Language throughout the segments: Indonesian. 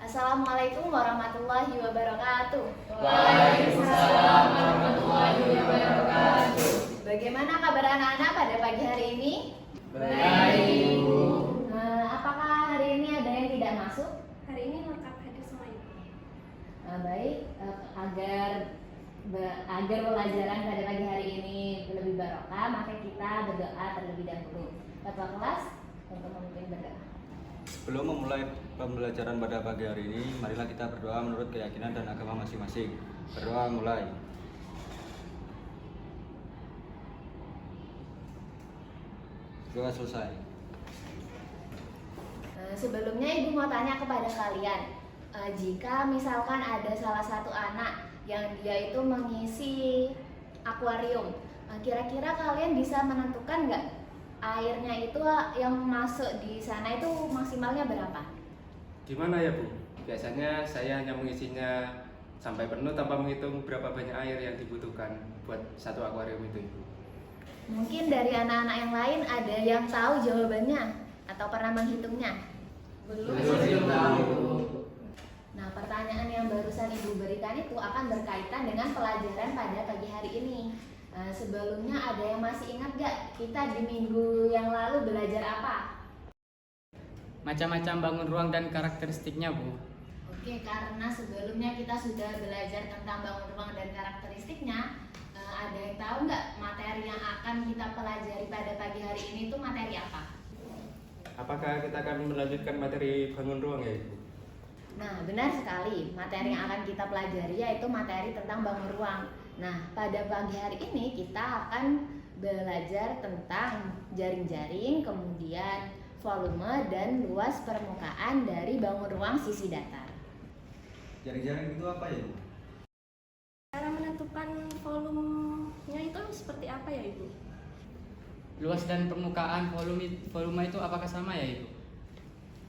Assalamualaikum warahmatullahi wabarakatuh. Waalaikumsalam warahmatullahi wabarakatuh. Bagaimana kabar anak-anak pada pagi hari ini? Baik, Ibu. Apakah hari ini ada yang tidak masuk? Hari ini lengkap hadir semua Ibu. Baik, agar pelajaran pada pagi hari ini lebih barokah, maka kita berdoa terlebih dahulu. Ketua kelas untuk memimpin berdoa. Sebelum memulai pembelajaran pada pagi hari ini, marilah kita berdoa menurut keyakinan dan agama masing-masing. Berdoa mulai. Doa selesai. Sebelumnya Ibu mau tanya kepada kalian, jika misalkan ada salah satu anak yang dia itu mengisi akuarium, kira-kira kalian bisa menentukan nggak airnya itu yang masuk di sana itu maksimalnya berapa? Gimana ya Bu? Biasanya saya hanya mengisinya sampai penuh tanpa menghitung berapa banyak air yang dibutuhkan buat satu akuarium itu Ibu. Mungkin dari anak-anak yang lain ada yang tahu jawabannya atau pernah menghitungnya? Belum tahu. Nah, pertanyaan yang barusan Ibu berikan itu akan berkaitan dengan pelajaran pada pagi hari ini. Sebelumnya ada yang masih ingat gak kita di minggu yang lalu belajar apa? Macam-macam bangun ruang dan karakteristiknya, Bu. Oke, karena sebelumnya kita sudah belajar tentang bangun ruang dan karakteristiknya, ada yang tahu nggak materi yang akan kita pelajari pada pagi hari ini itu materi apa? Apakah kita akan melanjutkan materi bangun ruang ya Ibu? Nah, benar sekali. Materi yang akan kita pelajari yaitu materi tentang bangun ruang. Nah, pada pagi hari ini kita akan belajar tentang jaring-jaring, kemudian volume dan luas permukaan dari bangun ruang sisi datar. Jaring-jaring itu apa ya, Bu? Cara menentukan volumenya itu seperti apa ya Ibu? Luas dan permukaan volume itu apakah sama ya, Ibu?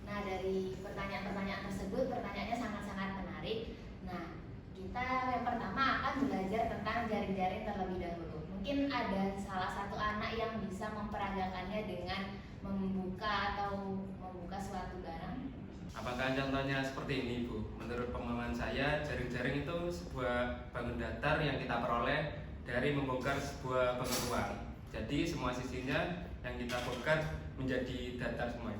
Nah, dari pertanyaan-pertanyaan tersebut, pertanyaannya sangat-sangat menarik. Nah, kita yang pertama akan belajar tentang jaring-jaring terlebih dahulu. Mungkin ada salah satu anak yang bisa memperagakannya dengan membuka suatu barang. Apakah contohnya seperti ini Bu? Menurut pemahaman saya, jaring-jaring itu sebuah bangun datar yang kita peroleh dari membongkar sebuah bangun ruang. Jadi semua sisinya yang kita bongkar menjadi datar semua.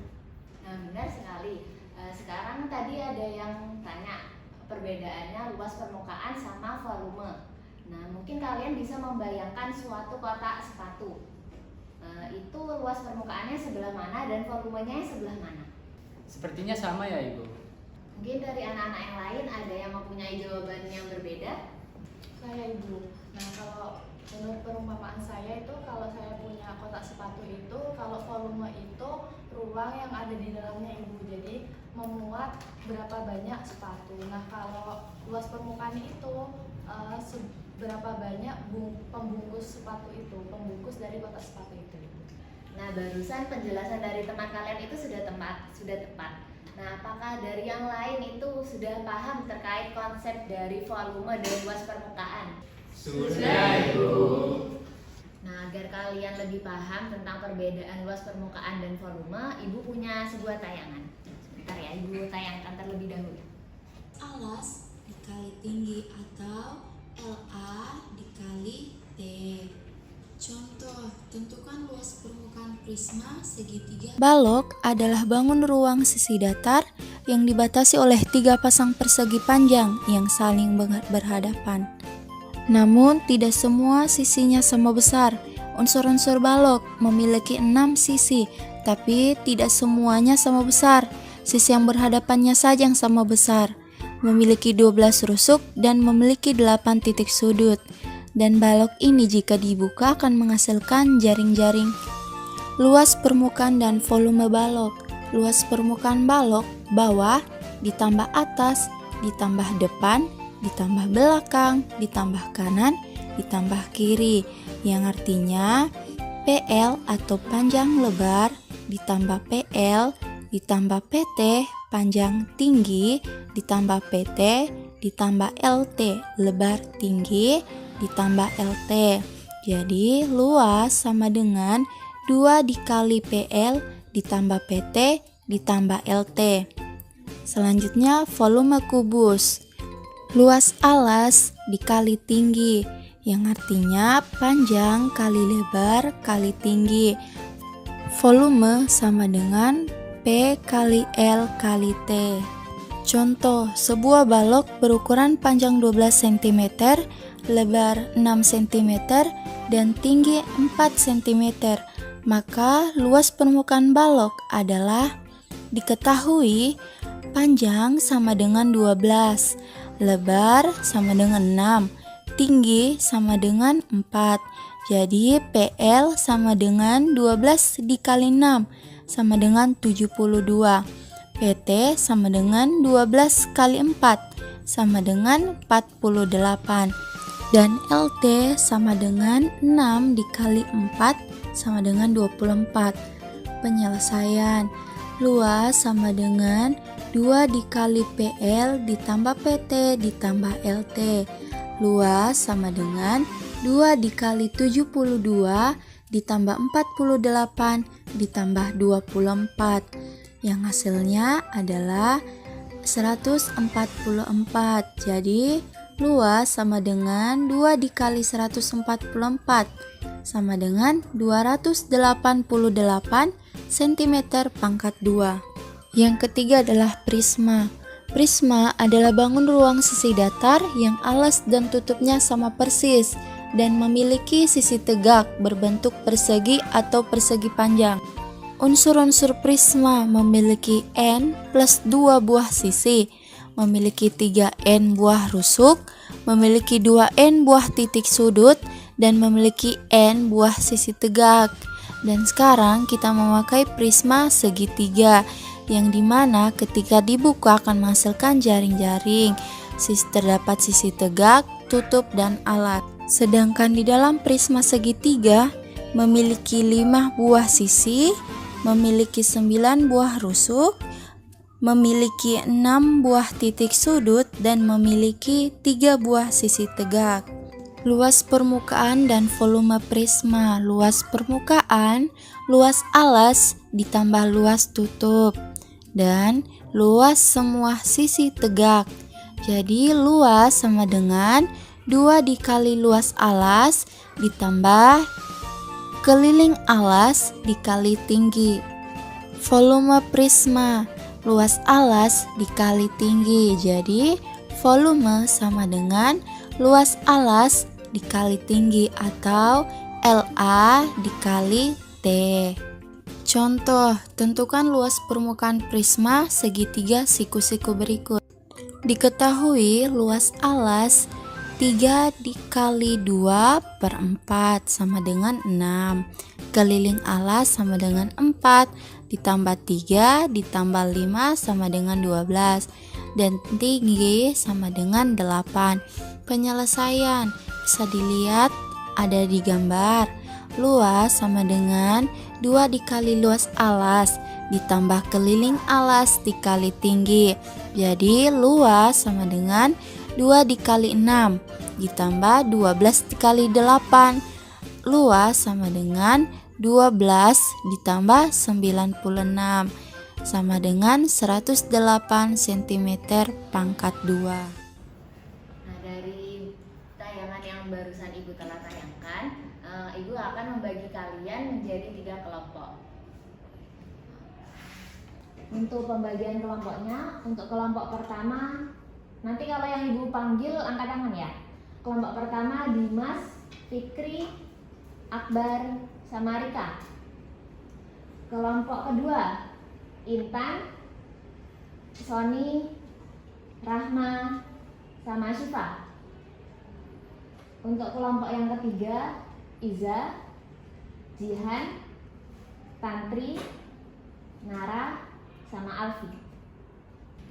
Nah, benar sekali. Sekarang tadi ada yang tanya perbedaannya luas permukaan sama volume. Nah, mungkin kalian bisa membayangkan suatu kotak sepatu. Itu luas permukaannya sebelah mana dan volumenya sebelah mana? Sepertinya sama ya, Ibu. Mungkin dari anak-anak yang lain ada yang mempunyai jawaban yang berbeda? Saya Ibu. Nah, kalau menurut perumpamaan saya itu, kalau saya punya kotak sepatu itu, kalau volume itu ruang yang ada di dalamnya Ibu. Jadi memuat berapa banyak sepatu. Nah, kalau luas permukaan itu seberapa banyak pembungkus sepatu itu, pembungkus dari kotak sepatu itu. Nah, barusan penjelasan dari teman kalian itu sudah tepat. Nah, apakah dari yang lain itu sudah paham terkait konsep dari volume dan luas permukaan? Sudah, Ibu. Nah, agar kalian lebih paham tentang perbedaan luas permukaan dan volume, Ibu punya sebuah tayangan. Sebentar ya, Ibu tayangkan terlebih dahulu. Alas dikali tinggi atau LA dikali T. Contoh, tentukan luas permukaan prisma segitiga. Balok adalah bangun ruang sisi datar yang dibatasi oleh 3 pasang persegi panjang yang saling berhadapan. Namun, tidak semua sisinya sama besar. Unsur-unsur balok memiliki 6 sisi, tapi tidak semuanya sama besar. Sisi yang berhadapannya saja yang sama besar. Memiliki 12 rusuk dan memiliki 8 titik sudut. Dan balok ini jika dibuka akan menghasilkan jaring-jaring. Luas permukaan dan volume balok. Luas permukaan balok bawah ditambah atas ditambah depan ditambah belakang ditambah kanan ditambah kiri, yang artinya PL atau panjang lebar ditambah PL ditambah PT panjang tinggi ditambah PT ditambah LT lebar tinggi ditambah LT. Jadi luas sama dengan 2 dikali PL ditambah PT ditambah LT. Selanjutnya volume kubus. Luas alas dikali tinggi, yang artinya panjang kali lebar kali tinggi. Volume sama dengan P kali L kali T. Contoh, sebuah balok berukuran panjang 12 cm, lebar 6 cm, dan tinggi 4 cm. Maka luas permukaan balok adalah diketahui panjang sama dengan 12, lebar sama dengan 6, tinggi sama dengan 4. Jadi PL sama dengan 12 dikali 6 sama dengan 72. PT sama dengan 12 kali 4 sama dengan 48. Dan LT sama dengan 6 dikali 4 sama dengan 24. Penyelesaian. Luas sama dengan 2 dikali PL ditambah PT ditambah LT. Luas sama dengan 2 dikali 72 ditambah 48 ditambah 24. Yang hasilnya adalah 144. Jadi luas sama dengan 2 dikali 144 sama dengan 288 cm pangkat 2. Yang ketiga adalah prisma. Prisma adalah bangun ruang sisi datar yang alas dan tutupnya sama persis dan memiliki sisi tegak berbentuk persegi atau persegi panjang. Unsur-unsur prisma memiliki N plus 2 buah sisi, memiliki 3N buah rusuk, memiliki 2N buah titik sudut, dan memiliki N buah sisi tegak. Dan sekarang kita memakai prisma segitiga, yang dimana ketika dibuka akan menghasilkan jaring-jaring. Terdapat sisi tegak, tutup, dan alat. Sedangkan di dalam prisma segitiga memiliki 5 buah sisi, memiliki 9 buah rusuk, memiliki 6 buah titik sudut, dan memiliki 3 buah sisi tegak. Luas permukaan dan volume prisma. Luas permukaan, luas alas ditambah luas tutup, dan luas semua sisi tegak. Jadi luas sama dengan 2 dikali luas alas ditambah keliling alas dikali tinggi. Volume prisma, luas alas dikali tinggi. Jadi volume sama dengan luas alas dikali tinggi atau LA dikali T. Contoh, tentukan luas permukaan prisma segitiga siku-siku berikut. Diketahui luas alas 3 dikali 2 per 4 sama dengan 6. Keliling alas sama dengan 4 ditambah 3 ditambah 5 sama dengan 12. Dan tinggi sama dengan 8. Penyelesaian bisa dilihat ada di gambar. Luas sama dengan 2 dikali luas alas ditambah keliling alas dikali tinggi. Jadi luas sama dengan 2 dikali 6 ditambah 12 dikali 8. Luas sama dengan 12 ditambah 96 sama dengan 108 cm pangkat 2. Nah, dari tayangan yang barusan Ibu telah tayangkan, Ibu akan membagi kalian menjadi 3 kelompok. Untuk pembagian kelompoknya, untuk kelompok pertama, nanti kalau yang Ibu panggil angkat tangan ya. Kelompok pertama Dimas, Fikri, Akbar, sama Rika. Kelompok kedua Intan, Sony, Rahma, sama Syifa. Untuk kelompok yang ketiga Iza, Jihan, Tantri, Nara, sama Alfi.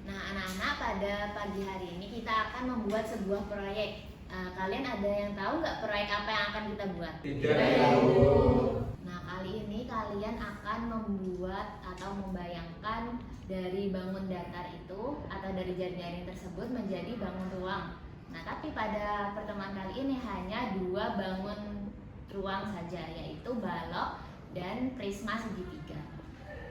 Nah, anak-anak, pada pagi hari ini kita akan membuat sebuah proyek. Kalian ada yang tahu nggak proyek apa yang akan kita buat? Tidak tahu. Nah, kali ini kalian akan membuat atau membayangkan dari bangun datar itu atau dari jaring-jaring tersebut menjadi bangun ruang. Nah, tapi pada pertemuan kali ini hanya 2 bangun ruang saja, yaitu balok dan prisma segitiga.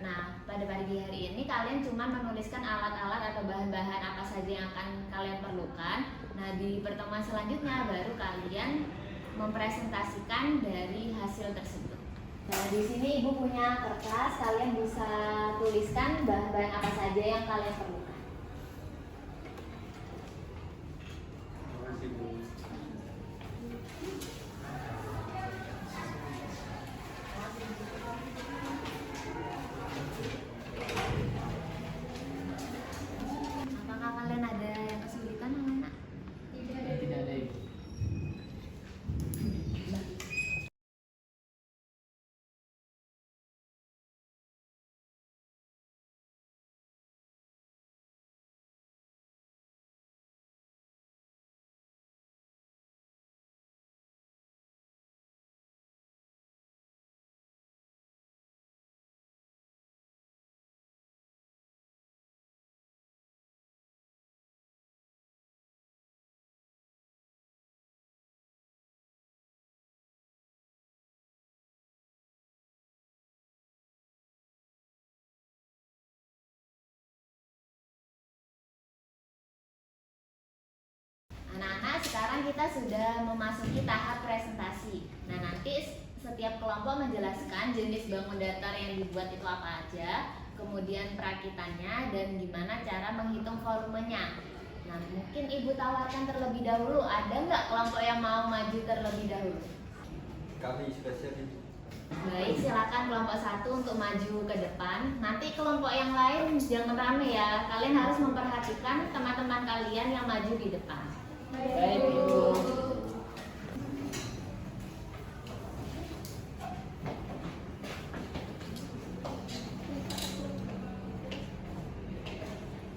Nah, pada pagi hari ini kalian cuma menuliskan alat-alat atau bahan-bahan apa saja yang akan kalian perlukan. Nah, di pertemuan selanjutnya baru kalian mempresentasikan dari hasil tersebut. Nah, di sini Ibu punya kertas, kalian bisa tuliskan bahan-bahan apa saja yang kalian perlukan. Apakah kalian ada yang kesulitan, anak-anak? Tidak ada, Ibu. Anak-anak, sekarang kita sudah memasuki tahap presentasi. Nah, nanti setiap kelompok menjelaskan jenis bangun datar yang dibuat itu apa aja, kemudian perakitannya, dan gimana cara menghitung volumenya. Nah, mungkin Ibu tawarkan terlebih dahulu, ada nggak kelompok yang mau maju terlebih dahulu? Kami sudah siap, Ibu. Baik, silakan kelompok 1 untuk maju ke depan. Nanti kelompok yang lain jangan rame ya, kalian harus memperhatikan teman-teman kalian yang maju di depan. Baik, Ibu.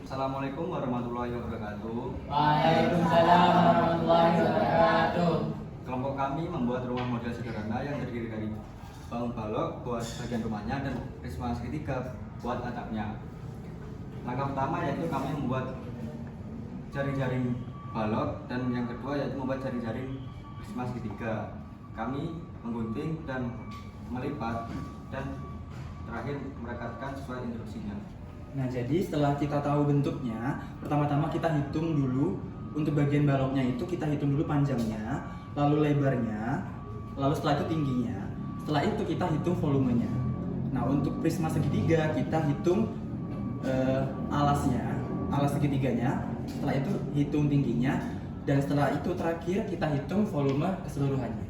Assalamualaikum warahmatullahi wabarakatuh. Waalaikumsalam warahmatullahi wabarakatuh. Kelompok kami membuat rumah model sederhana yang terdiri dari bangun balok buat bagian rumahnya dan prisma segitiga buat atapnya. Langkah pertama yaitu kami membuat jaring-jaring balok, dan yang kedua yaitu membuat jaring-jaring prisma segitiga. Kami menggunting dan melipat, dan terakhir merekatkan sesuai instruksinya. Nah, jadi setelah kita tahu bentuknya, pertama-tama kita hitung dulu untuk bagian baloknya itu kita hitung dulu panjangnya, lalu lebarnya, lalu setelah itu tingginya. Setelah itu kita hitung volumenya. Nah, untuk prisma segitiga kita hitung alasnya, alas segitiganya. Setelah itu hitung tingginya, dan setelah itu terakhir kita hitung volume keseluruhannya.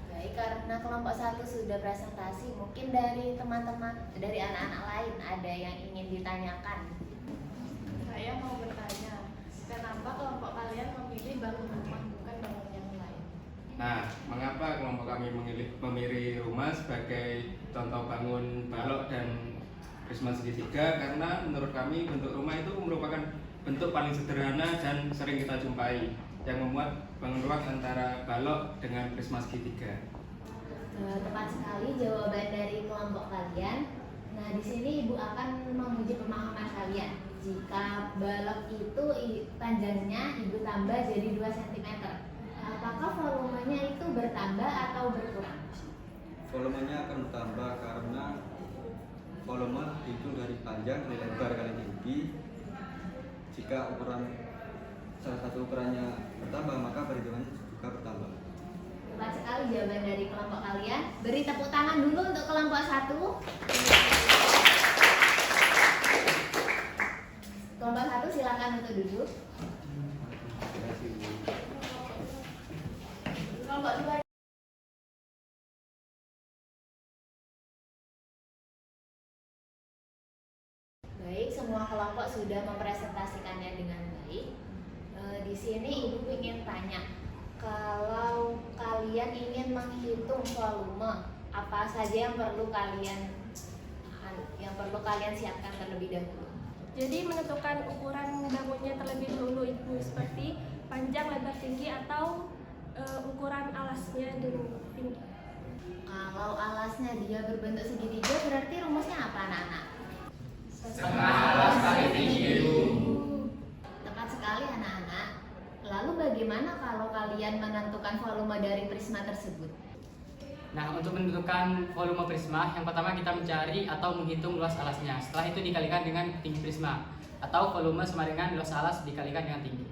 Baik, karena kelompok 1 sudah presentasi, mungkin dari teman-teman, dari anak-anak lain ada yang ingin ditanyakan. Saya mau bertanya, kenapa kelompok kalian memilih bangun rumah bukan bangun yang lain? Nah, mengapa kelompok kami memilih rumah sebagai contoh bangun balok dan prisma segitiga? Karena menurut kami bentuk rumah itu merupakan bentuk paling sederhana dan sering kita jumpai, yang memuat bangun ruang antara balok dengan prisma segitiga. Tepat sekali jawaban dari kelompok kalian. Nah, di sini Ibu akan menguji pemahaman kalian. Jika balok itu panjangnya Ibu tambah jadi 2 cm, apakah volumenya itu bertambah atau berkurang? Volumenya akan bertambah karena volume itu dari panjang kali lebar kali tinggi. Jika salah satu ukurannya bertambah, maka perhitungannya juga bertambah. Tepat sekali jawaban dari kelompok kalian. Beri tepuk tangan dulu untuk kelompok 1. Kelompok 1 silakan untuk duduk. Kelompok 2. Baik, semua kelompok sudah mempresentasikannya dengan baik. Di sini Ibu ingin tanya, kalau kalian ingin menghitung volume, apa saja yang perlu kalian siapkan terlebih dahulu? Jadi menentukan ukuran bangunnya terlebih dahulu Ibu, seperti panjang, lebar, tinggi, atau ukuran alasnya dan tinggi. Kalau alasnya dia berbentuk segitiga, berarti rumusnya apa, anak-anak? Setengah alas kali tinggi, Ibu. Tepat sekali, anak-anak. Lalu bagaimana kalau kalian menentukan volume dari prisma tersebut? Nah, untuk menentukan volume prisma, yang pertama kita mencari atau menghitung luas alasnya. Setelah itu dikalikan dengan tinggi prisma, atau volume sama dengan luas alas dikalikan dengan tinggi.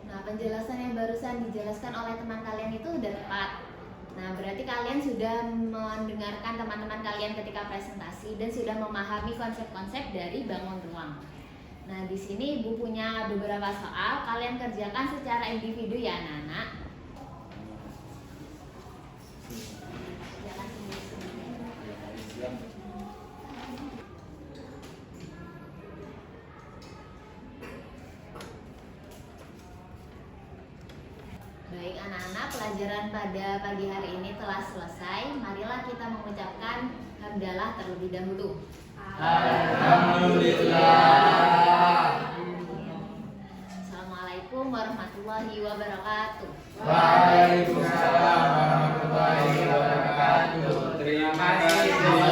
Nah, penjelasan yang barusan dijelaskan oleh teman kalian itu udah tepat. Nah, berarti kalian sudah mendengarkan teman-teman kalian ketika presentasi dan sudah memahami konsep-konsep dari bangun ruang. Nah, di sini Ibu punya beberapa soal, kalian kerjakan secara individu ya anak-anak. Jalan sendiri-sendiri. Baik anak-anak, pelajaran pada pagi hari ini telah selesai. Marilah kita mengucapkan hamdalah terlebih dahulu. Alhamdulillah. Assalamualaikum warahmatullahi wabarakatuh. Waalaikumsalam warahmatullahi wabarakatuh. Terima kasih.